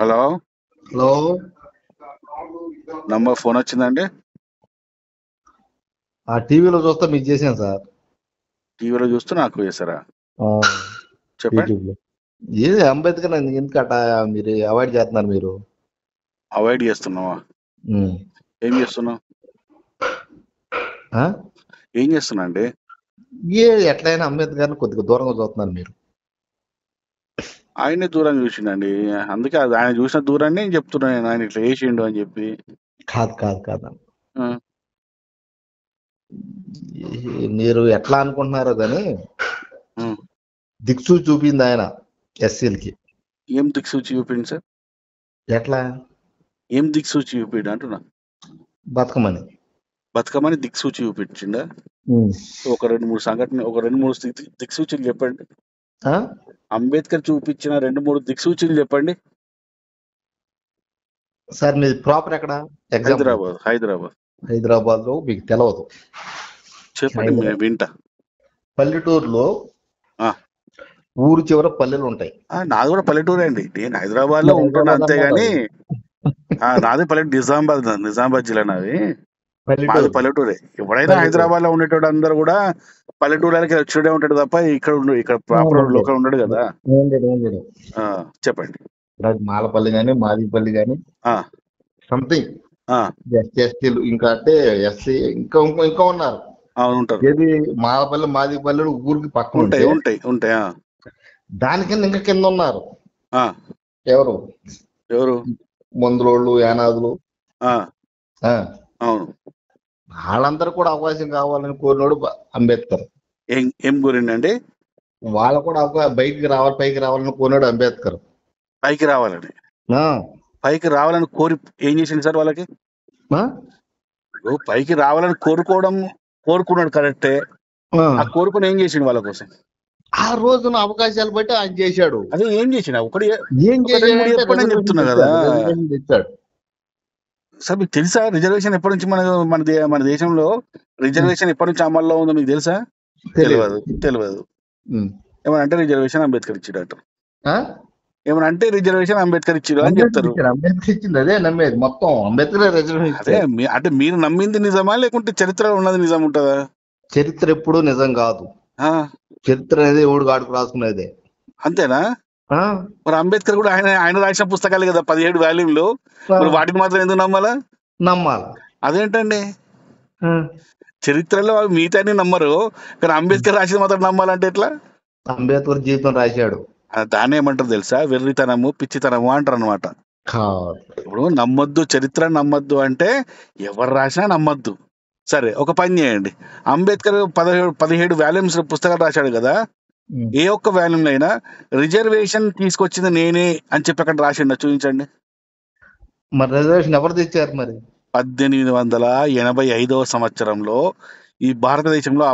Hello, hello. Number phone వచ్చిందండి. ఆ టీవీలో చూస్తా మీకు చేశాను సార్. టీవీలో చూస్తూ నాకు చేశారా? ఆ, చెప్పండి. యూట్యూబ్లో. ఏది అంబేద్కర్ ఎందుకట మీరు అవాయిడ్ చేస్తున్నారు మీరు? అవాయిడ్ చేస్తున్నావా? ఉమ్. ఏం చేస్తున్నావు? ఆ? ఏం చేస్తున్నా అండి? ఎట్లయినా అంబేద్కర్ని కొద్దిగా దూరంగా చూస్తున్నారు మీరు. ఆయనే దూరం చూసిండండి. అందుకే అది ఆయన చూసిన దూరాన్ని నేను చెప్తున్నాను. ఆయన ఇట్లా చేసిండు అని చెప్పి. కాదు కాదు కాదు. ఆ, మీరు ఎట్లా అనుకుంటున్నారో కానీ ఆ. దిక్సూ చూపింది ఆయన ఎస్సీలకి. ఏం దిక్సూచి చూపిండు సార్? ఎట్లా? ఏం దిక్సూచి చూపిండు అంటున్నా. బతకమని. బతుకమ్మని దిక్సూచి చూపించిండా? ఉమ్. ఒక 2-3 సంఘటన, ఒక 2-3 దిక్సూచిలు చెప్పండి. ఆ? అంబేద్కర్ చూపించిన 2-3 దిక్సూచిలు చెప్పండి. సార్ మీది ప్రాపర్ ఎక్కడ? ఎగ్జాంపుల్ హైదరాబాద్. హైదరాబాద్ లో మీకు తెలవదు. చెప్పండి, మేము వింటా. పల్లెటూరులో ఆ, ఊరు చివర పల్లెలు ఉంటాయి. నాది కూడా పల్లెటూరే అండి. నేను హైదరాబాద్ లో మరి ఉంటున్నా హైదరాబాద్ అన్నారు అంతేగాని అది. నాది పల్లెటూరు. నిజామాబాద్ జిల్లా నాది. మాది పల్లెటూరు. పల్లెటూరే. ఎవడైనా పల్లెటూరు. హైదరాబాద్ లో ఉండేటోడు అందరు కూడా పల్లెటూరులకి వచ్చుడే ఉంటాడు తప్ప ఇక్కడ ప్రాపర్ లోకల్ ఉండడు కదా. ఆ, చెప్పండి. మాలపల్లి కానీ మాదిపల్లి కానీ ఆ, సంథింగ్ ఆ, ఎస్టీలు ఇంకా అంటే ఎస్సీ ఇంకా ఇంకా ఇంకా ఉన్నారు. అవును, ఉంటారు. ఏది మాలపల్లి మాదిపల్లి ఊరికి పక్కన ఉంటాయి ఉంటే ఉంటాయి ఉంటాయి. దాని కింద ఇంకా కింద ఉన్నారు. ఆ, ఎవరు? ఎవరు? మందులోళ్ళు, యానాదులు. ఆ, ఆ, అవును. వాళ్ళందరూ కూడా అవకాశం కావాలని కోరినోడు అంబేద్కర్. ఏం గురిండండి? వాళ్ళు కూడా బయటికి రావాలి, పైకి రావాలని కోరినాడు అంబేద్కర్. పైకి రావాలని ఆ, పైకి రావాలని కోరి ఏం చేసింది సార్ వాళ్ళకి? ఆ, పైకి రావాలని కోరుకున్నాడు, కరెక్టే. ఆ. ఆ కోరుకుని ఏం చేసిండు వాళ్ళ కోసం? ఆ రోజున అవకాశాలు బట్టి ఆయన చేశాడు. అదే ఏం చేసిండు? ఏం ఒక 2-3 చేశాడంటే చెప్పండి అని రిజర్వేషన్ చెప్తున్నా కదా తెచ్చాడు. రిజర్వేషన్ తెచ్చాడు. సార్. మీకు తెలుసా రిజర్వేషన్ ఎప్పటి నుంచి మన దేశంలో రిజర్వేషన్ ఎప్పటి నుంచి అమల్లో ఉందో మీకు తెలుసా? తెలియదు. తెలియదు. ఉమ్. ఏమన్నా అంటే రిజర్వేషన్ అంబేద్కర్ ఇచ్చాడు అంటారు. ఆ? ఏమన్నా అంటే రిజర్వేషన్ అంబేద్కర్ ఇచ్చాడు అని చెప్తారు. అంబేద్కర్ ఇచ్చింది అదే నమ్మేది మొత్తం. అంబేద్కర్ రిజర్వేషన్ అదే ఇచ్చాడు. అంటే మీరు నమ్మింది నిజమా, లేకుంటే చరిత్రలో ఉన్నది నిజం ఉంటుందా? చరిత్ర ఎప్పుడూ నిజం కాదు. చరిత్ర అనేది ఎవడు గాడుకు రాసుకునేదే. అంతేనా? ఆ? మరి అంబేద్కర్ కూడా ఆయన రాసిన పుస్తకాలే కదా 17 వాల్యూమ్లు. మరి వాటిని మాత్రం ఎందుకు నమ్మాలా? నమ్మాలి. అదేంటండి? ఆ. చరిత్రలో మిగతాన్ని నమ్మరు, కానీ అంబేద్కర్ రాసింది మాత్రం నమ్మాలంటే ఎట్లా? అంబేద్కర్ జీవితం రాశాడు. దాన్ని ఏమంటారు తెలుసా? వెర్రితనము, పిచ్చితనము అంటారు అనమాట. కాదు. ఇప్పుడు నమ్మొద్దు, చరిత్ర నమ్మొద్దు అంటే ఎవరు రాసినా నమ్మొద్దు. సరే, ఒక పని చేయండి. అంబేద్కర్ 17 వాల్యూమ్స్ పుస్తకాలు రాశాడు కదా. ఏ ఒక్క వాల్యూమ్ అయినా రిజర్వేషన్ తీసుకొచ్చింది నేనే అని చెప్పి అక్కడ రాసిండ చూపించండి. మరి రిజర్వేషన్ ఎవరు తెచ్చారు మరి? 1885 సంవత్సరంలో ఈ భారతదేశంలో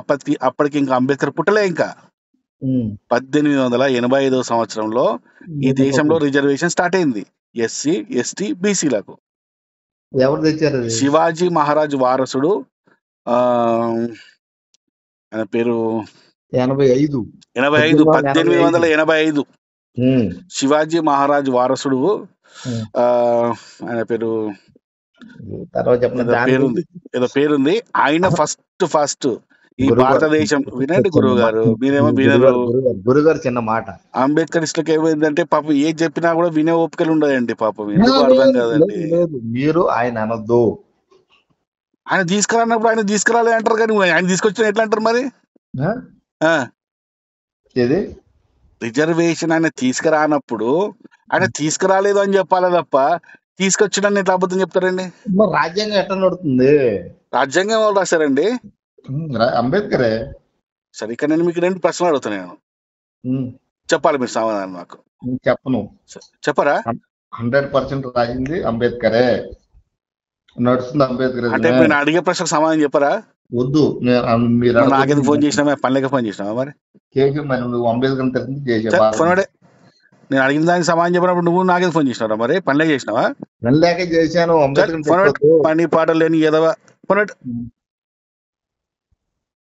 అప్పటికి ఇంకా అంబేద్కర్ పుట్టలే. ఇంకా 1885 సంవత్సరంలో ఈ దేశంలో రిజర్వేషన్ స్టార్ట్ అయింది. ఎస్సీ, ఎస్టీ, బీసీలకు. ఎవరు తెచ్చారు? శివాజీ మహారాజ్ వారసుడు, ఆయన పేరు 85. 1885. శివాజీ మహారాజ్ వారసుడు, ఆయన పేరు ఏదో పేరుంది. ఆయన ఫస్ట్ ఈ భారతదేశం. వినండి గురువు గారు, మీరేమో వినరు. గురుగారు చిన్న మాట. అంబేద్కరిస్టులకు ఏమైందంటే పాపం ఏ చెప్పినా కూడా వినే ఓపికలు ఉండదండి. పాపం ఎందుకు అర్థం కాదండి. మీరు ఆయన అనొద్దు. ఆయన తీసుకురానప్పుడు ఆయన తీసుకురాలే అంటారు, కానీ ఆయన తీసుకొచ్చిన ఎట్లా అంటారు మరి? రిజర్వేషన్ ఆయన తీసుకురానప్పుడు ఆయన తీసుకురాలేదు అని చెప్పాలి తప్ప తీసుకొచ్చడాన్ని ఎట్లా అబద్ధం చెప్తారండి? రాజ్యాంగం ఎట్లా నడుతుంది? రాజ్యాంగం ఎవరు రాశారండి? అంబేద్కరే. సరే, ఇక్కడ నేను మీకు 2 ప్రశ్నలు అడుగుతున్నాను. చెప్పాలి మీరు సమాధానం. నాకు చెప్పను. చెప్పరా? 100% రాసింది అంబేద్కరే, నడుస్తుంది అంబేద్కర్. అంటే నేను అడిగే ప్రశ్నకు సమాధానం చెప్పరా? వద్దు. మీరు నాకెందుకు ఫోన్ చేసినావా? పనిలేక ఫోన్ చేసినావా? మరి నువ్వు అంబేద్కర్ తరఫున నేను అడిగిన దానికి సమాధానం చెప్పినప్పుడు నువ్వు నాకేది ఫోన్ చేసినారా? మరి పనిలేక చేసినావా? చేశాను. పని పాటలు లేని ఎదవా.